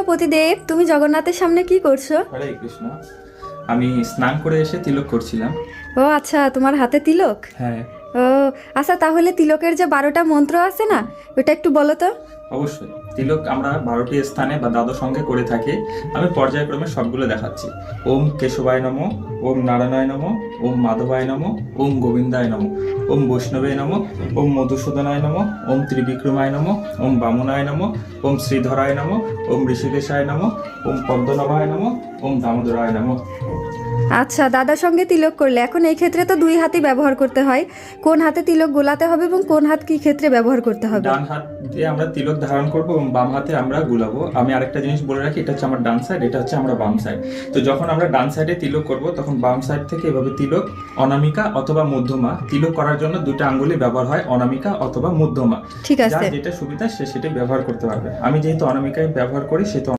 পতিদেব, তুমি জগন্নাথের সামনে কি করছো? হরে কৃষ্ণ। আমি স্নান করে এসে তিলক করছিলাম। ও আচ্ছা, তোমার হাতে তিলক। হ্যাঁ, ও আচ্ছা, তাহলে তিলকের যে 12টা মন্ত্র আছে না, ওটা একটু বলো তো। অবশ্যই। তিলক আমরা 12টি স্থানে বা দ্বাদশ অঙ্গে করে থাকি। আমি পর্যায়ক্রমে সবগুলো দেখাচ্ছি। ওম কেশবায় নমঃ, ওম নারায়ণায় নমঃ, ওম মাধবায় নমঃ, ওম গোবিন্দায় নমঃ, ওম বৈষ্ণবে নমঃ, ওম মধুসূদনায় নমঃ, ওম ত্রিবিক্রমায় নমঃ, ওম বামনায় নমঃ, ওম শ্রীধরায় নমঃ, ওম ঋষিকেশায় নমঃ, ওম পদ্মনাভায় নমঃ, ওম দামোদরায় নমঃ। আচ্ছা, দাদার সঙ্গে তিলক করলে এখন এই ক্ষেত্রে তো দুই হাতই ব্যবহার করতে হয়। কোন হাতে তিলক গোলাতে হবে এবং কোন হাত কি ক্ষেত্রে ব্যবহার করতে হবে? ডান হাত দিয়ে আমরা তিলক ধারণ করব এবং বাম হাতে আমরা গুলাবো। আমি আরেকটা জিনিস বলে রাখি, এটা হচ্ছে আমার ডান সাইড, এটা হচ্ছে আমরা বাম সাইড। তো যখন আমরা ডান সাইডে তিলক করব তখন বাম সাইড থেকে এভাবে তিলক অনামিকা অথবা মধ্যমা, তিলক করার জন্য দুটো আঙ্গুলি ব্যবহার হয়, অনামিকা অথবা মধ্যমা। ঠিক আছে। যার যেটা সুবিধা সে সেটা ব্যবহার করতে পারবে। আমি যেহেতু অনামিকায় ব্যবহার করি সেহেতু